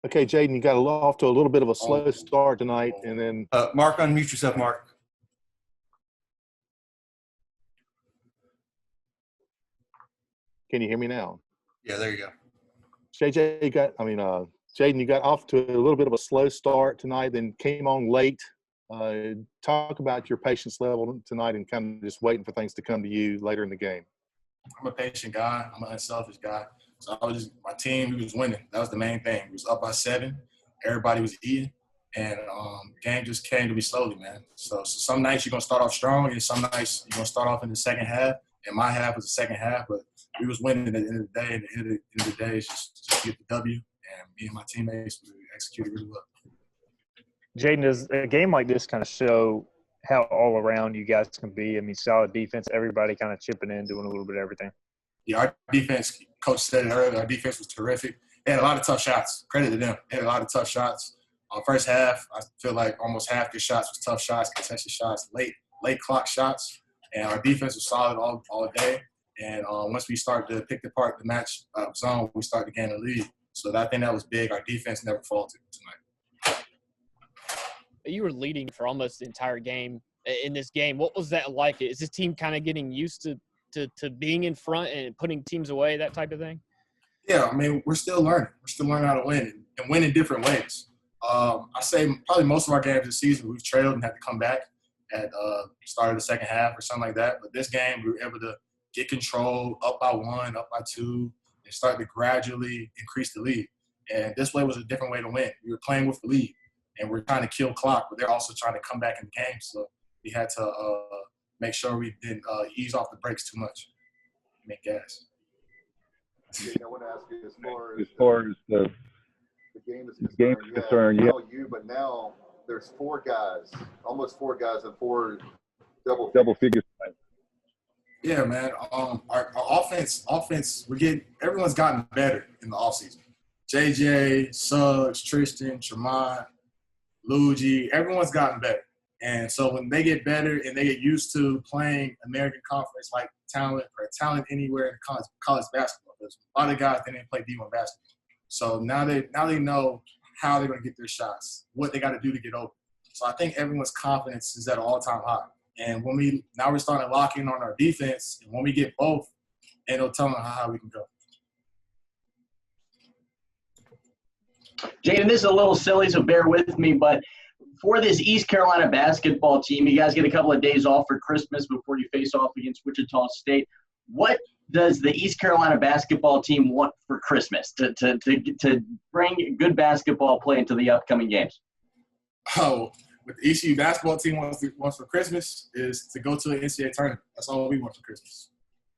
Okay, Jayden, you got off to a little bit of a slow start tonight, and then Mark, unmute yourself, Mark. can you hear me now? Yeah, there you go. Jayden, you got off to a little bit of a slow start tonight, then came on late. Talk about your patience level tonight and kind of just waiting for things to come to you later in the game. I'm a patient guy. I'm an unselfish guy. So my team, we was winning. That was the main thing. We was up by 7. Everybody was eating. And the game just came to me slowly, man. So some nights you're going to start off strong, and some nights you're going to start off in the second half. And my half was the second half, but we was winning at the end of the day. And at the end of the day, it's just get the W. And me and my teammates, we executed really well. Jayden, does a game like this kind of show how all around you guys can be? I mean, solid defense, everybody kind of chipping in, doing a little bit of everything. Yeah, our defense, Coach said it earlier, our defense was terrific. They had a lot of tough shots. Credit to them. They had a lot of tough shots. First half, I feel like almost half the shots was tough shots, contested shots, late clock shots. And our defense was solid all day. And once we started to pick apart the match zone, we started to gain the lead. So I think that was big. Our defense never faltered tonight. You were leading for almost the entire game in this game. What was that like? Is this team kind of getting used to being in front and putting teams away, that type of thing? Yeah, I mean, we're still learning. We're still learning how to win and win in different ways. I say probably most of our games this season we've trailed and had to come back at start of the second half or something like that. But this game we were able to get control, up by 1, up by 2, and start to gradually increase the lead. And this way was a different way to win. We were playing with the lead, and we're trying to kill clock, but they're also trying to come back in the game. So we had to make sure we didn't ease off the brakes too much, make gas. I want to ask you as far as the game is concerned, but now there's 4 guys, almost 4 guys and 4 double figures. Yeah, man. Our offense, everyone's gotten better in the offseason. JJ, Suggs, Tristan, Tremont, Luigi, everyone's gotten better. And so when they get better and they get used to playing American Conference like talent anywhere in college basketball, there's a lot of guys that didn't play D1 basketball. So now they know how they're going to get their shots, what they got to do to get open. So I think everyone's confidence is at an all-time high. And we're starting to lock in on our defense, and when we get both, it'll tell them how we can go. Jayden, this is a little silly, so bear with me, but for this East Carolina basketball team, you guys get a couple of days off for Christmas before you face off against Wichita State. What does the East Carolina basketball team want for Christmas to bring good basketball play into the upcoming games? Oh, what the ECU basketball team wants for Christmas is to go to an NCAA tournament. That's all we want for Christmas.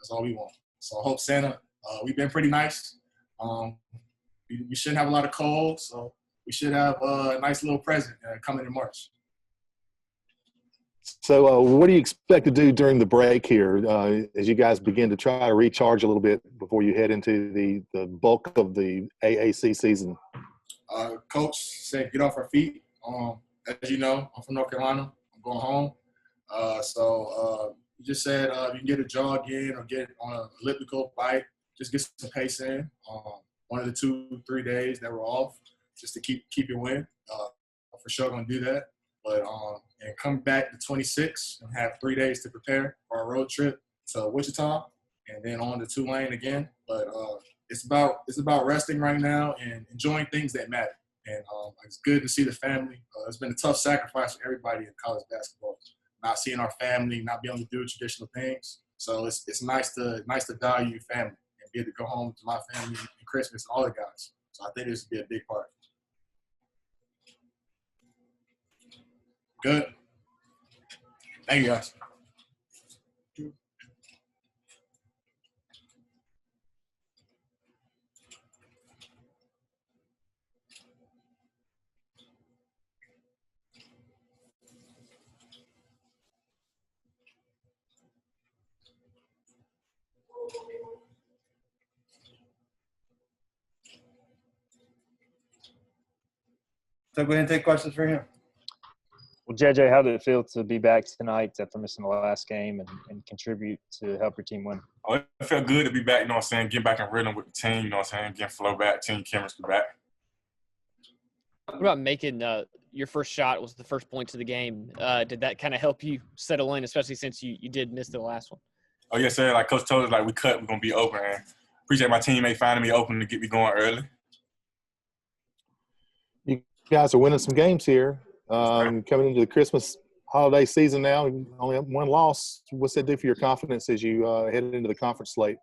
That's all we want. So I hope Santa, we've been pretty nice. We shouldn't have a lot of cold, so we should have a nice little present coming in March. So what do you expect to do during the break here as you guys begin to try to recharge a little bit before you head into the bulk of the AAC season? Coach said get off our feet. As you know, I'm from North Carolina. I'm going home. He just said you can get a jog in or get on an elliptical bike, just get some pace in. One of the 2-3 days that we're off, just to keep your win. For sure going to do that. But and come back to 26 and have 3 days to prepare for our road trip to Wichita and then on to Tulane again. But it's about resting right now and enjoying things that matter. And it's good to see the family. It's been a tough sacrifice for everybody in college basketball, not seeing our family, not being able to do traditional things. So it's nice to value family and be able to go home to my family and Christmas and all the guys. So I think this would be a big part. Good. Thank you, guys. So go ahead and take questions for him. Well, JJ, how did it feel to be back tonight after missing the last game and contribute to help your team win? Oh, it felt good to be back, you know what I'm saying, get back in rhythm with the team, you know what I'm saying, getting flow back, team chemistry back. What about making your first shot was the first points of the game? Did that kind of help you settle in, especially since you did miss the last one? Oh, yes, sir. Like Coach told us, like, we're going to be open. And appreciate my teammate finding me open to get me going early. You guys are winning some games here. Coming into the Christmas holiday season now, only one loss. What's that do for your confidence as you head into the conference slate?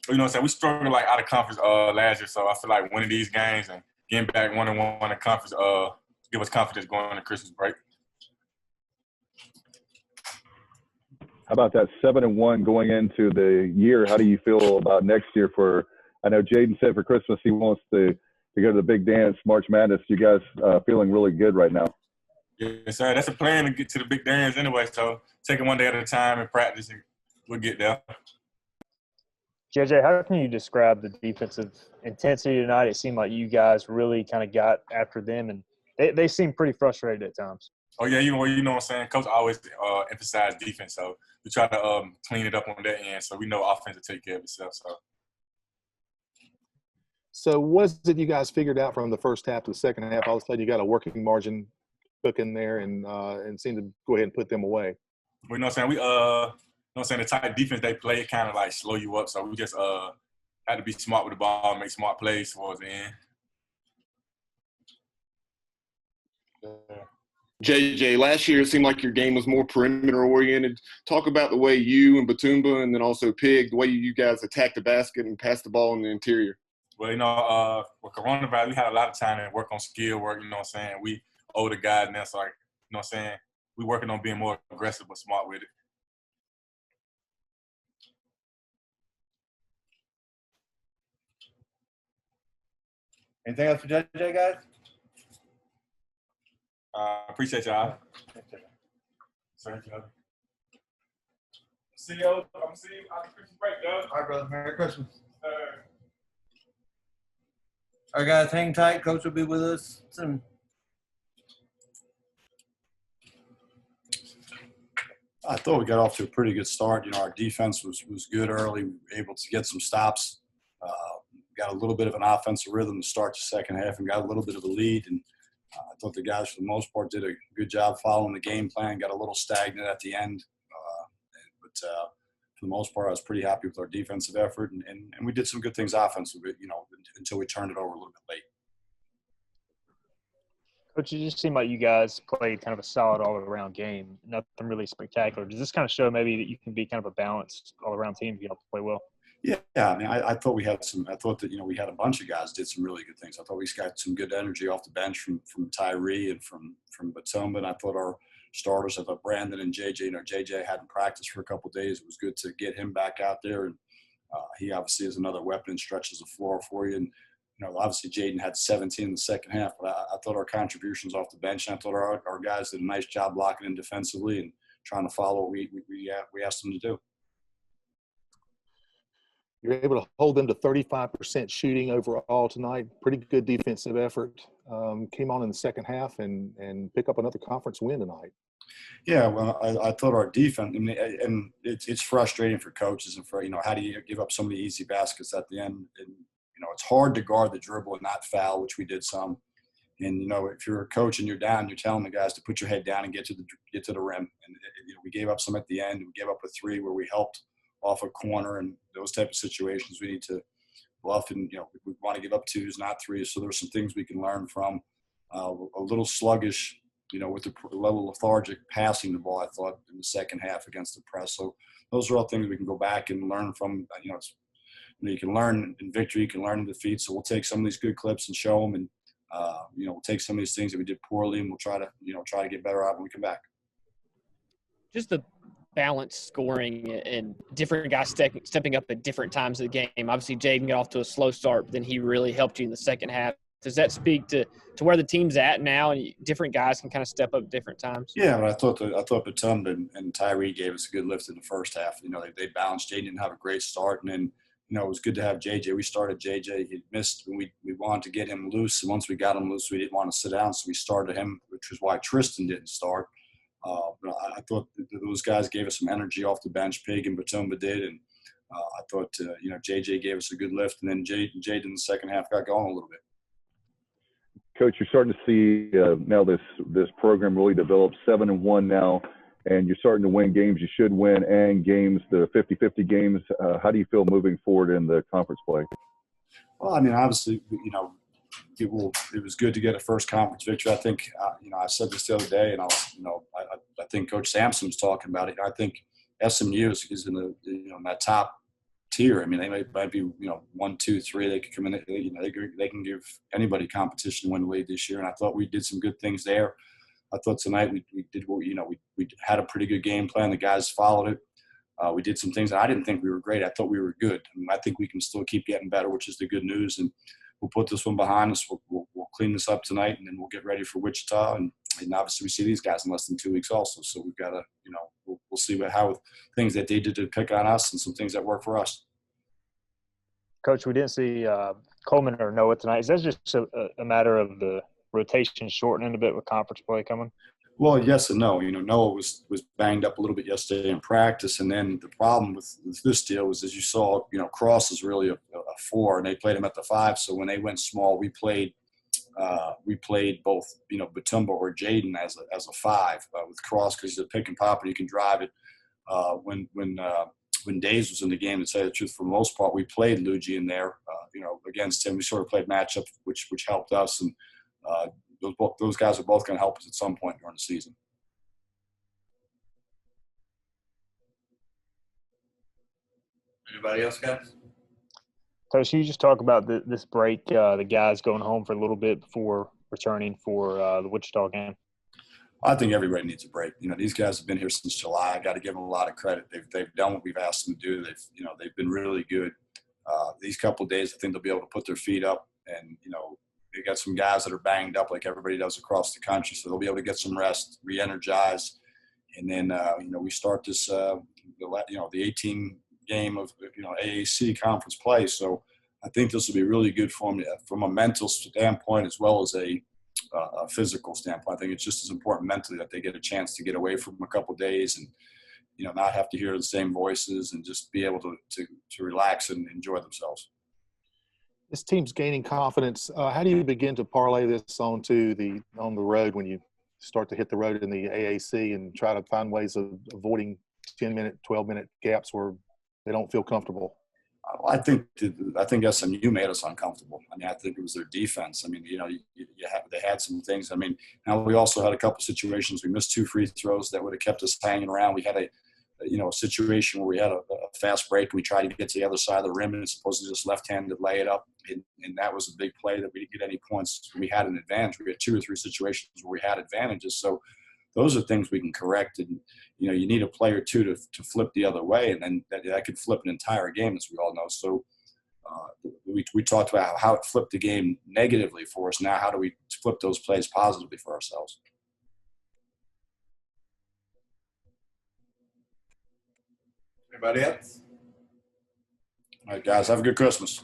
You know what I'm saying? We struggled, like, out of conference last year, so I feel like winning these games and getting back 1-1 in conference give us confidence going into Christmas break. How about that 7-1 going into the year? How do you feel about next year? I know Jayden said for Christmas he wants to go to the big dance, March Madness. You guys feeling really good right now? Yes, sir. That's a plan to get to the big dance anyway. So take it one day at a time and practice, and we'll get there. JJ, how can you describe the defensive intensity tonight? It seemed like you guys really kind of got after them, and they seemed pretty frustrated at times. Oh, yeah, you know what I'm saying? Coach always emphasized defense, so we try to clean it up on that end, so we know offense will take care of itself. So what is it you guys figured out from the first half to the second half? All of a sudden you got a working margin cooking there and seem to go ahead and put them away. Well, you know what I'm saying? The type of defense they play, it kind of like slow you up, so we just had to be smart with the ball and make smart plays towards the end. JJ, last year it seemed like your game was more perimeter-oriented. Talk about the way you and Batumba and then also Pig, the way you guys attacked the basket and passed the ball in the interior. Well, with coronavirus, we had a lot of time to work on skill work, you know what I'm saying? We older guys now, so, like, you know what I'm saying? We working on being more aggressive but smart with it. Anything else for JJ, guys? Appreciate y'all. Sorry, see you. I'm seeing you after Christmas break, Doug. All right, brother. Merry Christmas. All right, guys, hang tight. Coach will be with us soon. I thought we got off to a pretty good start. Our defense was good early. We were able to get some stops. Got a little bit of an offensive rhythm to start the second half and got a little bit of a lead. And I thought the guys, for the most part, did a good job following the game plan. Got a little stagnant at the end. But for the most part, I was pretty happy with our defensive effort. And we did some good things offensively, until we turned it over a little bit late. Coach, it just seemed like you guys played kind of a solid all-around game. Nothing really spectacular. Does this kind of show maybe that you can be kind of a balanced all-around team if you have to play well? Yeah. I mean, I thought we had we had a bunch of guys did some really good things. I thought we got some good energy off the bench from Tyree and from Batumba. And I thought our starters, I thought Brandon and JJ, JJ hadn't practiced for a couple of days. It was good to get him back out there. And he obviously is another weapon and stretches the floor for you. And, obviously Jayden had 17 in the second half, but I thought our contributions off the bench, and I thought our guys did a nice job blocking in defensively and trying to follow what we asked them to do. You're able to hold them to 35% shooting overall tonight. Pretty good defensive effort. Came on in the second half and pick up another conference win tonight. Yeah, well, I thought our defense, and it's frustrating for coaches and for, how do you give up so many easy baskets at the end? And, it's hard to guard the dribble and not foul, which we did some. And, if you're a coach and you're down, you're telling the guys to put your head down and get to the rim. And, we gave up some at the end. We gave up a three where we helped off a corner, and those type of situations we need to bluff. And, we want to give up twos, not threes. So there's some things we can learn from. A little sluggish, with the level of lethargic passing the ball, I thought, in the second half against the press. So those are all things we can go back and learn from. You can learn in victory, you can learn in defeat. So we'll take some of these good clips and show them, and we'll take some of these things that we did poorly, and we'll try to get better out when we come back. Just the balanced scoring and different guys stepping up at different times of the game. Obviously, Jayden got off to a slow start, but then he really helped you in the second half. Does that speak to where the team's at now, and different guys can kind of step up at different times? Yeah, but I thought Batumba and Tyree gave us a good lift in the first half. They balanced. Jayden didn't have a great start, and then it was good to have JJ. We started JJ. He missed when we wanted to get him loose, and once we got him loose, we didn't want to sit down, so we started him, which was why Tristan didn't start. But I thought those guys gave us some energy off the bench. Pig and Batumba did, and I thought JJ gave us a good lift, and then Jayden in the second half got going a little bit. Coach, you're starting to see now this program really develop 7-1 now, and you're starting to win games you should win and games, the 50-50 games. How do you feel moving forward in the conference play? Well, I mean, obviously, it was good to get a first conference victory. I think, I said this the other day, and I think Coach Sampson was talking about it. I think SMU is in the in that top tier. I mean, they might be 1, 2, 3. They could come in. They can give anybody competition to win the league this year. And I thought we did some good things there. I thought tonight we did we had a pretty good game plan. The guys followed it. We did some things. I didn't think we were great. I thought we were good. I think we can still keep getting better, which is the good news. And we'll put this one behind us. We'll clean this up tonight, and then we'll get ready for Wichita. And obviously we see these guys in less than 2 weeks also. So we've got to, we'll see how things that they did to pick on us and some things that work for us. Coach, we didn't see Coleman or Noah tonight. Is that just a matter of the rotation shortening a bit with conference play coming? Well, yes and no. Noah was banged up a little bit yesterday in practice, and then the problem with this deal was, as you saw, Cross is really a 4, and they played him at the 5. So when they went small, we played both Batumba or Jayden as a 5 with Cross, because he's a pick and pop and he can drive it. When Days was in the game, to say the truth, for the most part, we played Luigi in there. Against him, we sort of played matchup, which helped us, and those guys are both going to help us at some point during the season. Anybody else, guys? Coach, you just talk about this break, the guys going home for a little bit before returning for the Wichita game. I think everybody needs a break. These guys have been here since July. I got to give them a lot of credit. They've done what we've asked them to do. They've been really good. These couple of days, I think they'll be able to put their feet up, and they got some guys that are banged up like everybody does across the country, so they'll be able to get some rest, re-energize, and then we start this the 18 game of AAC conference play. So I think this will be really good for them from a mental standpoint as well as a physical standpoint. I think it's just as important mentally that they get a chance to get away from a couple of days and not have to hear the same voices and just be able to relax and enjoy themselves. This team's gaining confidence. How do you begin to parlay this on the road when you start to hit the road in the AAC and try to find ways of avoiding 10-minute, 12-minute gaps where they don't feel comfortable? I think SMU made us uncomfortable. I think it was their defense. They had some things. Now we also had a couple situations. We missed 2 free throws that would have kept us hanging around. We had a situation where we had a fast break. We tried to get to the other side of the rim, and it's supposed to just left-handed lay it up. And that was a big play that we didn't get any points. We had an advantage. We had 2 or 3 situations where we had advantages. So those are things we can correct. And, you need a play or two to flip the other way, and then that could flip an entire game, as we all know. So we talked about how it flipped the game negatively for us. Now how do we flip those plays positively for ourselves? Anybody else? All right, guys, have a good Christmas.